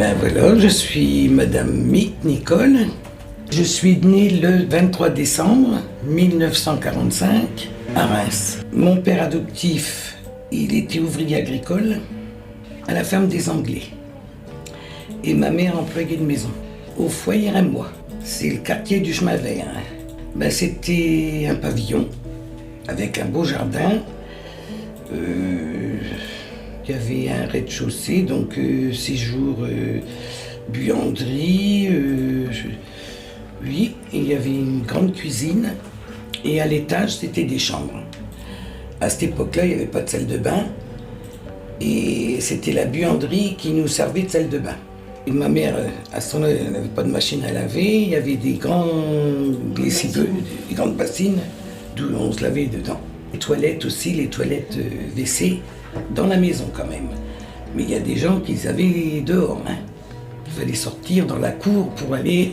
Ben voilà, je suis Madame Mitt Nicole. Je suis née le 23 décembre 1945 à Reims. Mon père adoptif, il était ouvrier agricole à la ferme des Anglais. Et ma mère employée de maison, au foyer Rémois. C'est le quartier du chemin vert. Ben, c'était un pavillon avec un beau jardin. Il y avait un rez-de-chaussée, donc séjour, buanderie. Oui, et il y avait une grande cuisine. Et à l'étage, c'était des chambres. À cette époque-là, il n'y avait pas de salle de bain. Et c'était la buanderie qui nous servait de salle de bain. Et ma mère, à ce moment-là, elle n'avait pas de machine à laver. Il y avait des grandes bassines, d'où on se lavait dedans. Les toilettes aussi, les toilettes WC, dans la maison quand même. Mais il y a des gens qui les avaient dehors. Hein. Il fallait sortir dans la cour pour aller.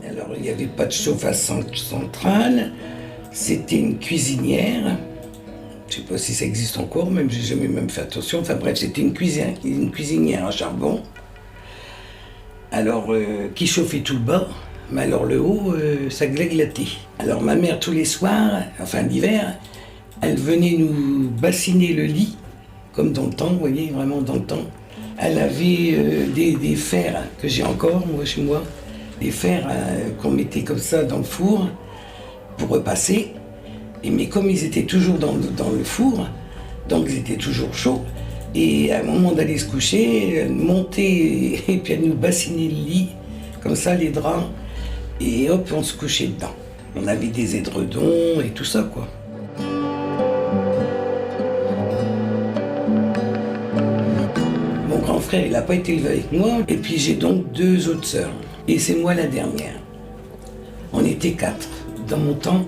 Alors il n'y avait pas de chauffage central. C'était une cuisinière. Je ne sais pas si ça existe encore, même j'ai jamais même fait attention. Enfin bref, c'était une cuisinière à charbon. Alors, qui chauffait tout le bas, mais alors le haut, ça glaglatait. Alors ma mère, tous les soirs, enfin l'hiver, elle venait nous bassiner le lit, comme dans le temps, vous voyez, vraiment dans le temps. Elle avait des fers que j'ai encore, moi, chez moi, des fers qu'on mettait comme ça dans le four pour repasser. Mais comme ils étaient toujours dans le four, donc ils étaient toujours chauds, et à un moment d'aller se coucher, elle montait et puis elle nous bassinait le lit, comme ça, les draps, et hop, on se couchait dedans. On avait des édredons et tout ça, quoi. Mon grand frère, il n'a pas été élevé avec moi, et puis j'ai donc 2 autres sœurs, et c'est moi la dernière. On était 4. Dans mon temps,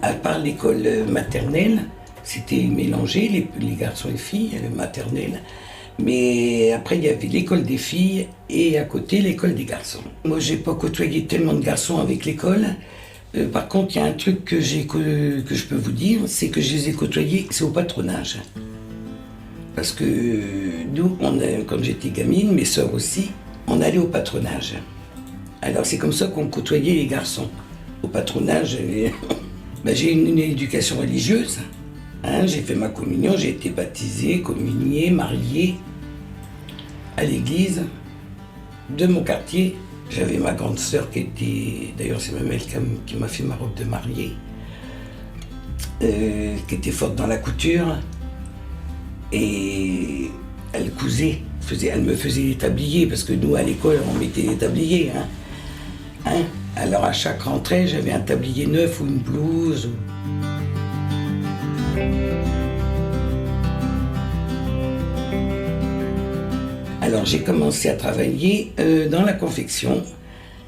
à part l'école maternelle, c'était mélangé, les garçons et les filles, maternelle. Mais après, il y avait l'école des filles et à côté, l'école des garçons. Moi, j'ai pas côtoyé tellement de garçons avec l'école. Par contre, il y a un truc que je peux vous dire, c'est que je les ai côtoyés, c'est au patronage. Parce que nous, quand j'étais gamine, mes sœurs aussi, on allait au patronage. Alors c'est comme ça qu'on côtoyait les garçons. Au patronage, ben, j'ai une éducation religieuse. Hein, j'ai fait ma communion, j'ai été baptisé, communié, marié à l'église de mon quartier. J'avais ma grande sœur qui était, d'ailleurs c'est même elle qui m'a fait ma robe de mariée, qui était forte dans la couture. Et elle cousait, elle me faisait des tabliers, parce que nous à l'école on mettait des tabliers. Hein. Alors à chaque rentrée j'avais un tablier neuf ou une blouse. Alors j'ai commencé à travailler dans la confection.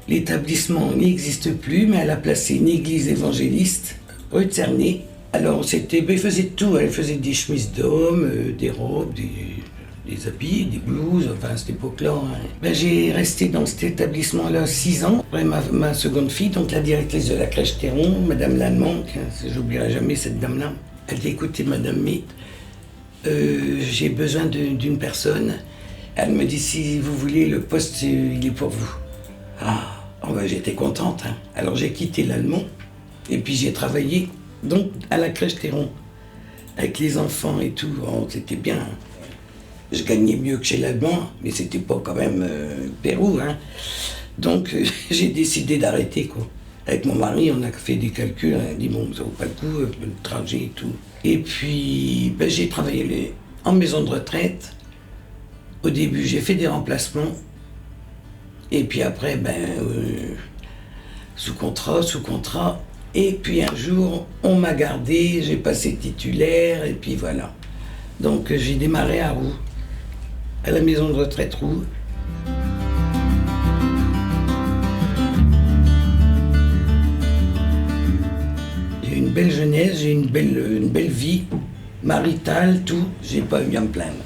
L'établissement n'existe plus, mais elle a placé une église évangéliste, rue de Cernay. Alors elle faisait tout, elle faisait des chemises d'hommes, des robes, des habits, des blouses, enfin à cette époque-là. Hein. Ben, j'ai resté dans cet établissement-là 6 ans. Après ma seconde fille, donc la directrice de la crèche Théron, Madame Lallemand, j'oublierai jamais cette dame-là. Elle dit, écoutez Madame Mitt, j'ai besoin d'une personne. Elle me dit, si vous voulez, le poste, il est pour vous. Ben, j'étais contente. Hein. Alors j'ai quitté l'Allemand et puis j'ai travaillé donc à la crèche Théron avec les enfants et tout. C'était bien. Je gagnais mieux que chez l'Allemand, mais c'était pas quand même Pérou. Hein. Donc j'ai décidé d'arrêter, quoi. Avec mon mari, on a fait des calculs. On a dit, bon, ça vaut pas le coup, le trajet et tout. Et puis ben, j'ai travaillé en maison de retraite. Au début, j'ai fait des remplacements. Et puis après, sous contrat. Et puis un jour, on m'a gardé, j'ai passé titulaire, et puis voilà. Donc j'ai démarré à Roux, à la maison de retraite Roux. J'ai une belle jeunesse, j'ai une belle vie, maritale, tout. J'ai pas eu à me plaindre.